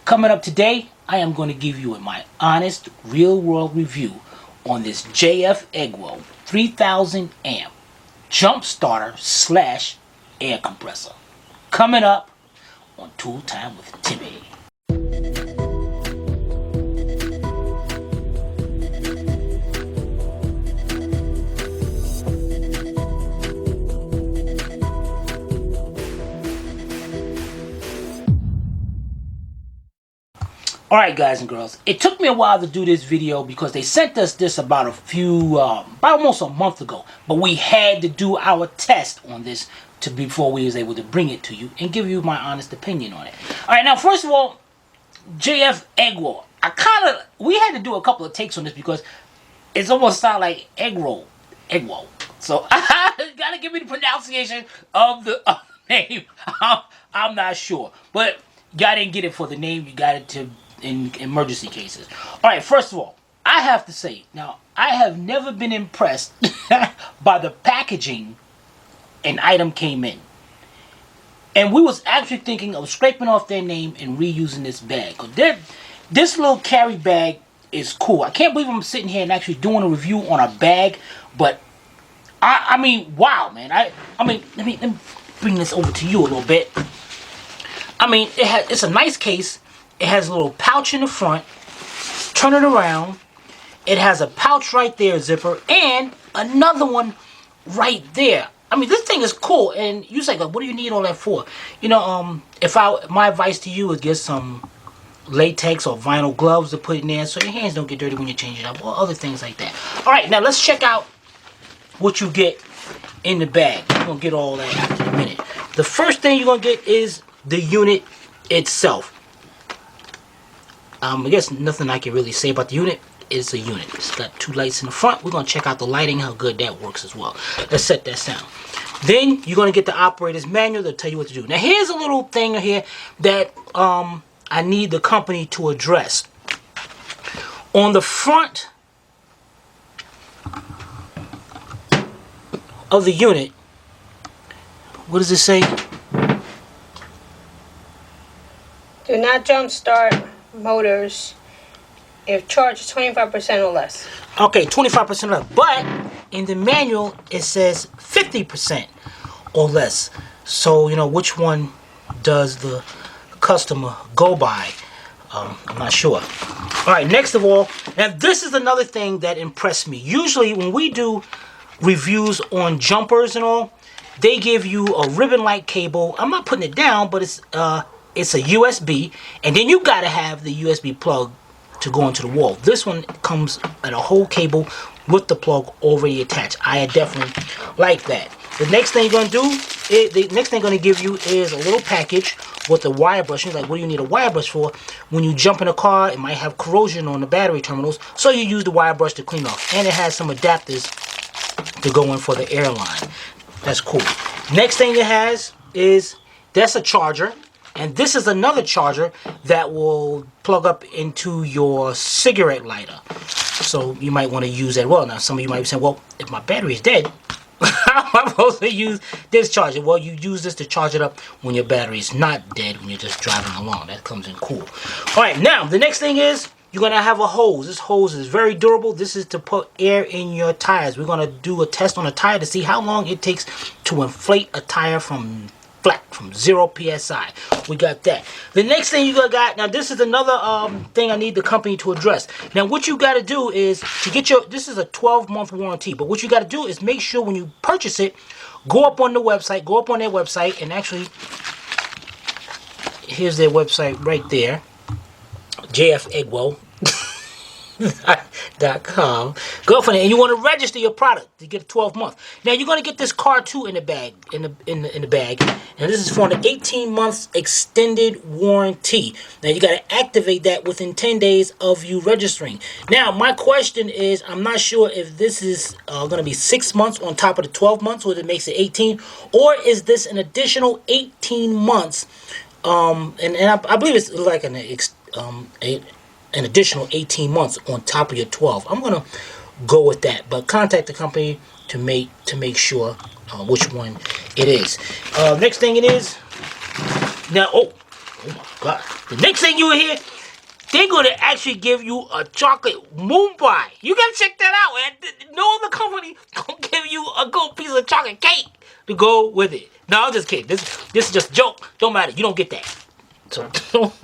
Coming up today, I am going to give you my honest, real-world review on this JF.EGWO 3000 amp jump starter / air compressor. Coming up on Tool Time with Timmy. Alright guys and girls, it took me a while to do this video because they sent us this about almost a month ago. But we had to do our test on this before we was able to bring it to you and give you my honest opinion on it. Alright, now first of all, JF.EGWO. We had to do a couple of takes on this because it's almost sound like egg roll. EGWO. So, gotta give me the pronunciation of the name. I'm not sure. But y'all didn't get it for the name, you got it in emergency cases. Alright, first of all, I have to say, now, I have never been impressed by the packaging an item came in. And we was actually thinking of scraping off their name and reusing this bag. This little carry bag is cool. I can't believe I'm sitting here and actually doing a review on a bag, but I mean, wow, man. I mean, let me bring this over to you a little bit. I mean, it's a nice case. It has a little pouch in the front. Turn it around. It has a pouch right there, zipper, and another one right there. I mean, this thing is cool. And you say, what do you need all that for? You know, my advice to you is get some latex or vinyl gloves to put in there so your hands don't get dirty when you change it up, or other things like that. All right, now let's check out what you get in the bag. We're gonna get all that after a minute. The first thing you're gonna get is the unit itself. I guess nothing I can really say about the unit. It's a unit. It's got two lights in the front. We're going to check out the lighting, how good that works as well. Let's set that sound. Then you're going to get the operator's manual that'll tell you what to do. Now here's a little thing here that I need the company to address. On the front of the unit, what does it say? Do not jumpstart motors if charged 25% or less. Okay, 25% or less. But in the manual, it says 50% or less. So, you know, which one does the customer go by? I'm not sure. All right, next of all, now this is another thing that impressed me. Usually when we do reviews on jumpers and all, they give you a ribbon-like cable. I'm not putting it down, but it's a USB, and then you gotta have the USB plug to go into the wall. This one comes at a whole cable with the plug already attached. I definitely like that. The next thing you're gonna do, the next thing I'm gonna give you is a little package with a wire brush. You're like, what do you need a wire brush for? When you jump in a car, it might have corrosion on the battery terminals, so you use the wire brush to clean off. And it has some adapters to go in for the airline. That's cool. Next thing it has is, that's a charger. And this is another charger that will plug up into your cigarette lighter. So you might want to use that well. Now some of you might be saying, well, if my battery is dead, how am I supposed to use this charger? Well, you use this to charge it up when your battery is not dead, when you're just driving along. That comes in cool. Alright, now the next thing is, you're going to have a hose. This hose is very durable. This is to put air in your tires. We're going to do a test on a tire to see how long it takes to inflate a tire from 0 psi. We got that. The next thing you got, now this is another thing I need the company to address. Now what you got to do is to get this is a 12-month warranty, but what you got to do is make sure when you purchase it, go up on their website, and actually here's their website right there, JF.EGWO. .com. Go for it, and you want to register your product to get a 12-month. Now you're going to get this card too in the bag, in the bag, and this is for an 18 months extended warranty. Now you got to activate that within 10 days of you registering. Now my question is, I'm not sure if this is going to be 6 months on top of the 12 months, or it makes it 18, or is this an additional 18 months? And I believe it's like an additional 18 months on top of your 12. I'm gonna go with that, but contact the company to make sure which one it is. Next thing it is now. Oh my God. The next thing you hear, they're going to actually give you a chocolate moon pie. You got to check that out, man. No other company going to give you a good piece of chocolate cake to go with it. No, I'm just kidding. This is just a joke. Don't matter. You don't get that. So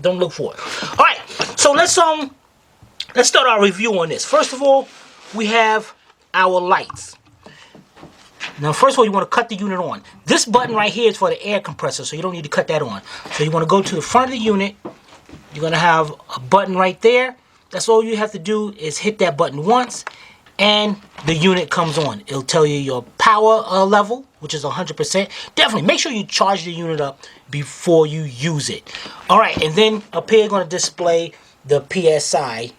don't look for it. All right. So let's start our review on this. First of all, we have our lights. Now, first of all, you want to cut the unit on. This button right here is for the air compressor, so you don't need to cut that on. So you want to go to the front of the unit. You're going to have a button right there. That's all you have to do is hit that button once, and the unit comes on. It'll tell you your power level, which is 100%. Definitely make sure you charge the unit up before you use it. All right, and then up here, going to display the PSI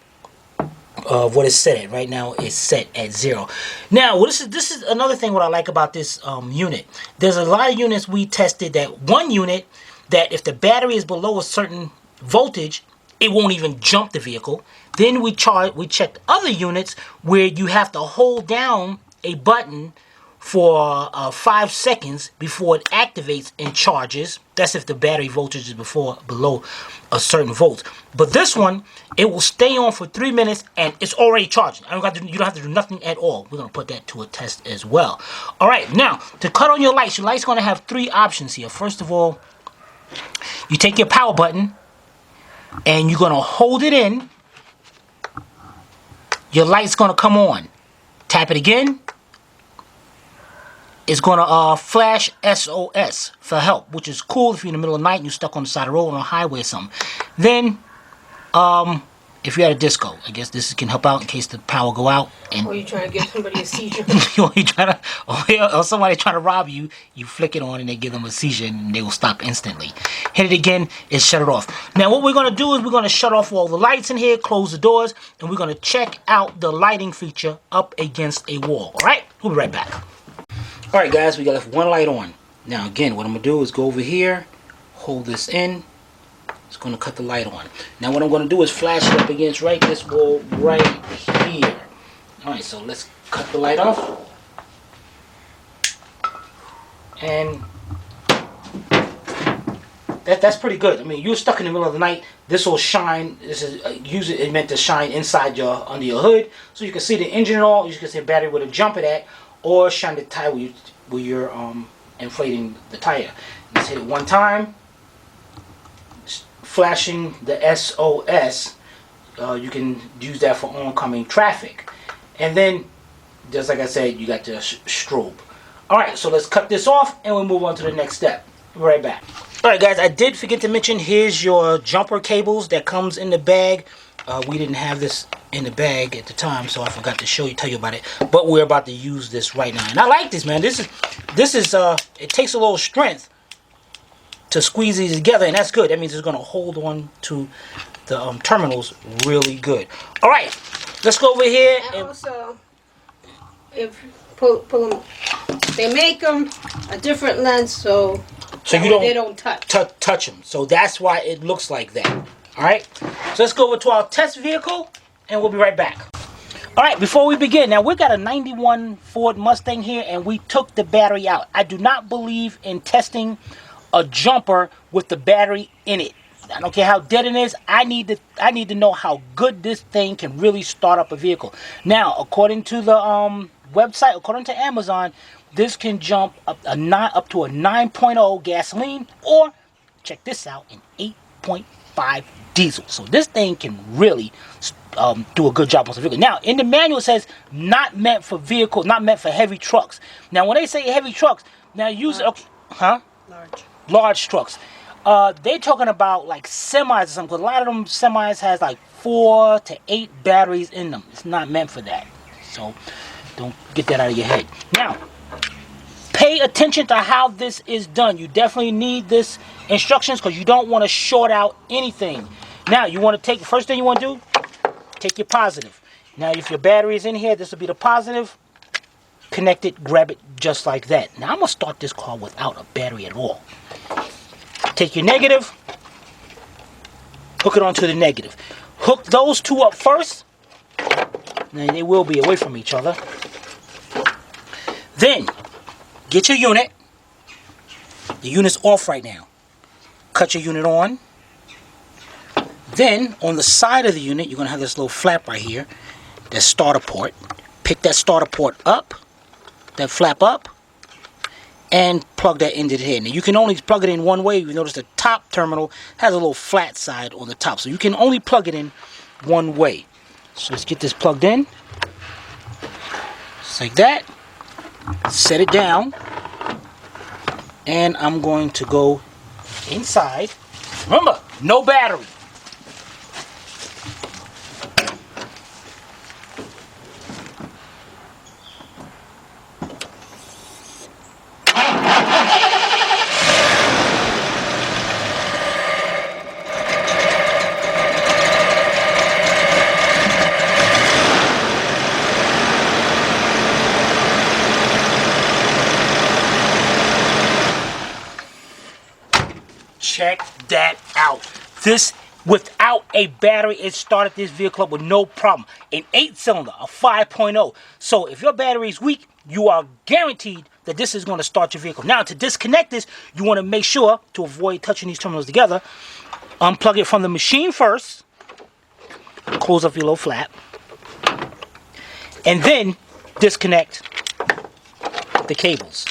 of what it's set at. Right now it's set at 0. Now this is another thing what I like about this unit. There's a lot of units we tested, that one unit that if the battery is below a certain voltage, it won't even jump the vehicle. Then we checked other units where you have to hold down a button for 5 seconds before it activates and charges. That's if the battery voltage is below a certain volt. But this one, it will stay on for 3 minutes and it's already charging. You don't have to do nothing at all. We're going to put that to a test as well. All right, now to cut on your light's going to have 3 options here. First of all, you take your power button and you're going to hold it in. Your light's going to come on. Tap it again. It's going to flash SOS for help, which is cool if you're in the middle of the night and you're stuck on the side of the road on a highway or something. Then, if you're at a disco, I guess this can help out in case the power go out. And or you're trying to give somebody a seizure. or somebody trying to rob you, you flick it on and they give them a seizure and they will stop instantly. Hit it again and shut it off. Now what we're going to do is we're going to shut off all the lights in here, close the doors, and we're going to check out the lighting feature up against a wall. All right? We'll be right back. Alright guys, we got left one light on. Now again, what I'm going to do is go over here, hold this in. It's going to cut the light on. Now what I'm going to do is flash it up against this wall right here. Alright, so let's cut the light off. And that's pretty good. I mean, you're stuck in the middle of the night. This will shine. This is it meant to shine inside under your hood, so you can see the engine and all. You can see the battery where to jump it at, or shine the tire where you're inflating the tire. Just hit it one time, flashing the SOS. You can use that for oncoming traffic. And then, just like I said, you got the strobe. Alright, so let's cut this off and we'll move on to the next step. Be right back. Alright guys, I did forget to mention, here's your jumper cables that comes in the bag. We didn't have this in the bag at the time, so I forgot to tell you about it. But we're about to use this right now, and I like this, man. This is it takes a little strength to squeeze these together, and that's good. That means it's going to hold on to the terminals really good. All right, let's go over here. And also, if pull them, they make them a different length, so they don't touch them. So that's why it looks like that. Alright, so let's go over to our test vehicle and we'll be right back. Alright, before we begin, now we've got a 91 Ford Mustang here and we took the battery out. I do not believe in testing a jumper with the battery in it. I don't care how dead it is, I need to know how good this thing can really start up a vehicle. Now, according to the website, according to Amazon, this can jump up to a 9.0 gasoline, or check this out, an 8.5 diesel. So this thing can really do a good job on the vehicle. Now, in the manual it says not meant for heavy trucks. Now, when they say heavy trucks, now use large trucks. They're talking about like semis or something. 'Cause a lot of them semis has like 4 to 8 batteries in them. It's not meant for that. So don't get that out of your head. Now, pay attention to how this is done. You definitely need this instructions because you don't want to short out anything. Now, you want to take, the first thing you want to do, take your positive. Now, if your battery is in here, this will be the positive. Connect it, grab it just like that. Now, I'm going to start this car without a battery at all. Take your negative, hook it onto the negative. Hook those two up first. Now, they will be away from each other. Then, get your unit. The unit's off right now. Cut your unit on. Then on the side of the unit, you're going to have this little flap right here, that starter port. Pick that starter port up, that flap up, and plug that into the head. Now you can only plug it in one way. You notice the top terminal has a little flat side on the top, so you can only plug it in one way. So let's get this plugged in, just like that. Set it down, and I'm going to go inside. Remember, no battery. Check that out. This, without a battery, it started this vehicle up with no problem. An 8-cylinder, a 5.0. So if your battery is weak, you are guaranteed that this is going to start your vehicle. Now, to disconnect this, you want to make sure, to avoid touching these terminals together, unplug it from the machine first, close up your little flap, and then disconnect the cables.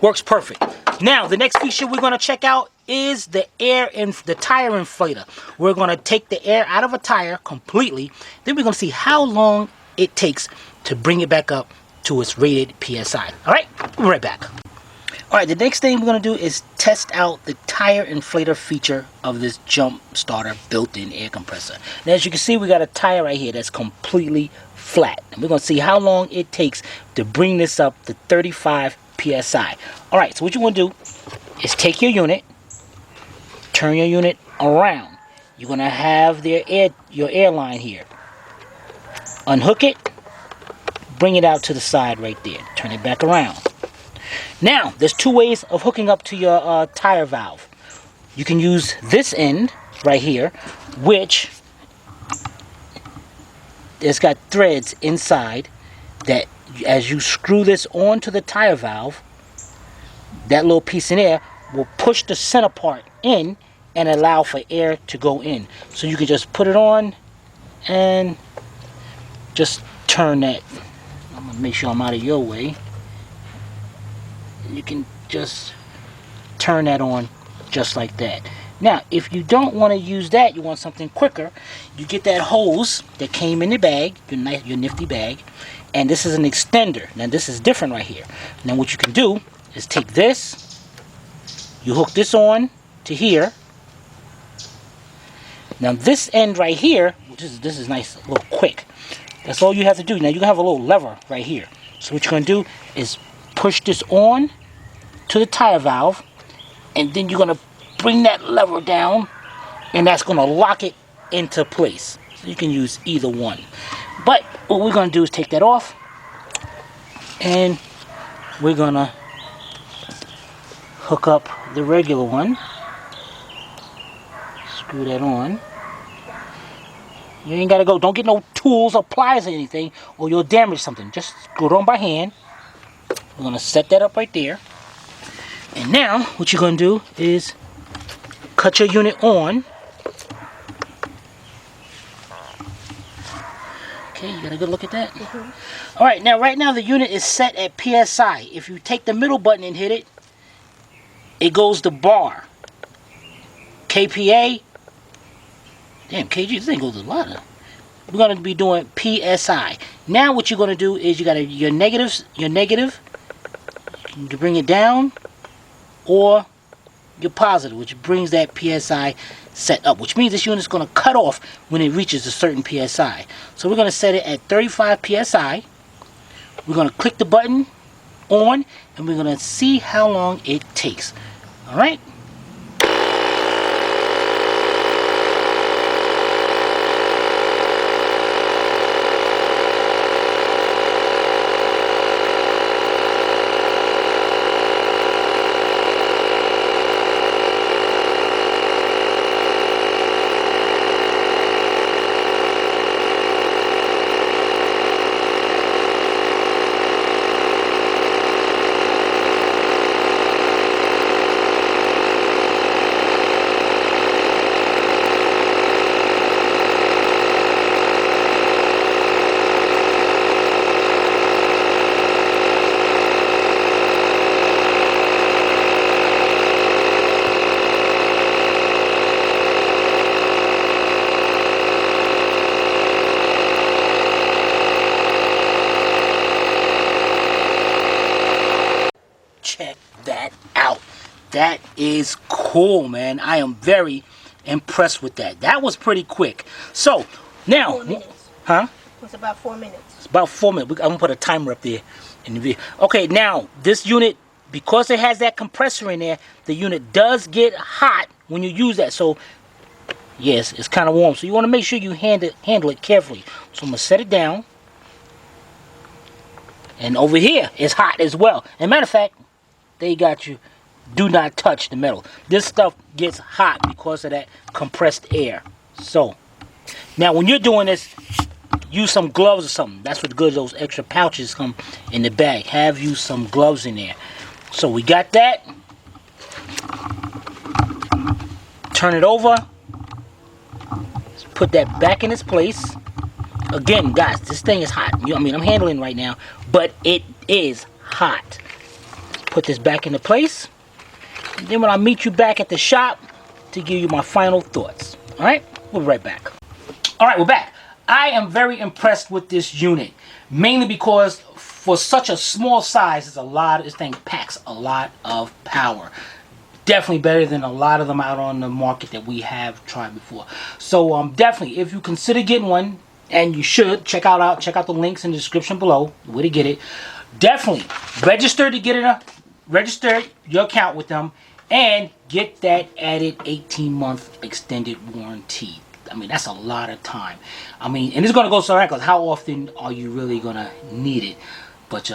Works perfect. Now, the next feature we're going to check out is the tire inflator. We're going to take the air out of a tire completely. Then we're going to see how long it takes to bring it back up to its rated PSI. All right, we'll be right back. All right, the next thing we're going to do is test out the tire inflator feature of this jump starter built-in air compressor. Now, as you can see, we got a tire right here that's completely flat. And we're going to see how long it takes to bring this up to 35 PSI. All right, so what you want to do is take your unit, turn your unit around. You're going to have your air line here. Unhook it, bring it out to the side right there. Turn it back around. Now, there's two ways of hooking up to your tire valve. You can use this end right here, which it's got threads inside that as you screw this onto the tire valve, that little piece in there will push the center part in and allow for air to go in. So you can just put it on and just turn that. I'm going to make sure I'm out of your way. You can just turn that on just like that. Now, if you don't want to use that, you want something quicker, you get that hose that came in the bag, your nifty bag, and this is an extender. Now, this is different right here. Now, what you can do is take this, you hook this on to here. Now, this end right here, this is nice, a little quick. That's all you have to do. Now, you have a little lever right here. So what you're going to do is push this on to the tire valve, and then you're going to bring that lever down, and that's going to lock it into place. So you can use either one. But what we're going to do is take that off, and we're going to hook up the regular one. Screw that on. You ain't got to go. Don't get no tools or pliers or anything, or you'll damage something. Just screw it on by hand. We're going to set that up right there. And now, what you're going to do is cut your unit on. Okay, you got a good look at that? Mm-hmm. All right, now, right now, the unit is set at PSI. If you take the middle button and hit it, it goes to bar. KPA. Damn, KG, this thing goes a lot of. We're going to be doing PSI. Now, what you're going to do is you got your negative, you can bring it down, or your positive, which brings that PSI set up, which means this unit is going to cut off when it reaches a certain PSI. So we're going to set it at 35 PSI. We're going to click the button on, and we're going to see how long it takes. All right. That is cool, man. I am very impressed with that. That was pretty quick. So, now... 4 minutes. Huh? It's about 4 minutes. It's about 4 minutes. I'm going to put a timer up there in the video. Okay, now, this unit, because it has that compressor in there, the unit does get hot when you use that. So, yes, it's kind of warm. So, you want to make sure you handle it carefully. So, I'm going to set it down. And over here, it's hot as well. And matter of fact, they got you. Do not touch the metal. This stuff gets hot because of that compressed air. So, now when you're doing this, use some gloves or something. That's what good those extra pouches come in the bag. Have you some gloves in there. So we got that. Turn it over. Let's put that back in its place. Again, guys, this thing is hot. I mean, I'm handling it right now, but it is hot. Put this back into place. And then when I meet you back at the shop to give you my final thoughts. Alright? We'll be right back. Alright, we're back. I am very impressed with this unit. Mainly because for such a small size, this thing packs a lot of power. Definitely better than a lot of them out on the market that we have tried before. So definitely, if you consider getting one, and you should, check out the links in the description below where to get it. Definitely register to get it. Register your account with them and get that added 18-month extended warranty. I mean, that's a lot of time. I mean, and it's going to go so because how often are you really going to need it? But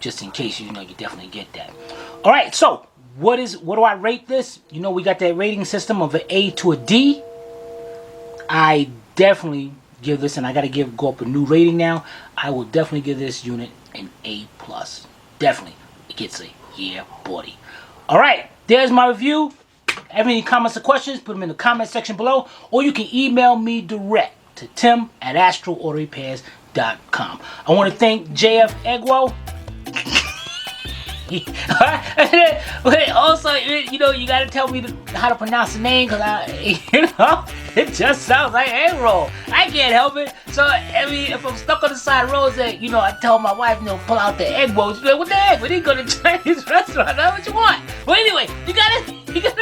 just in case, you definitely get that. All right, so what do I rate this? We got that rating system of an A to a D. I definitely give this, and I got to go up a new rating now. I will definitely give this unit an A+. Definitely. It gets a yeah, buddy. Alright, there's my review. Have any comments or questions, put them in the comment section below, or you can email me direct to tim@astralautorepairs.com. I want to thank JF.EGWO. Also, you gotta tell me how to pronounce the name, because it just sounds like egg roll. I can't help it. So I mean, if I'm stuck on the side road, I tell my wife, pull out the egg rolls. She's like, what the heck? We didn't go to Chinese restaurant. That's what you want. Well, anyway, you gotta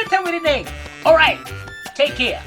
tell me the name. All right, take care.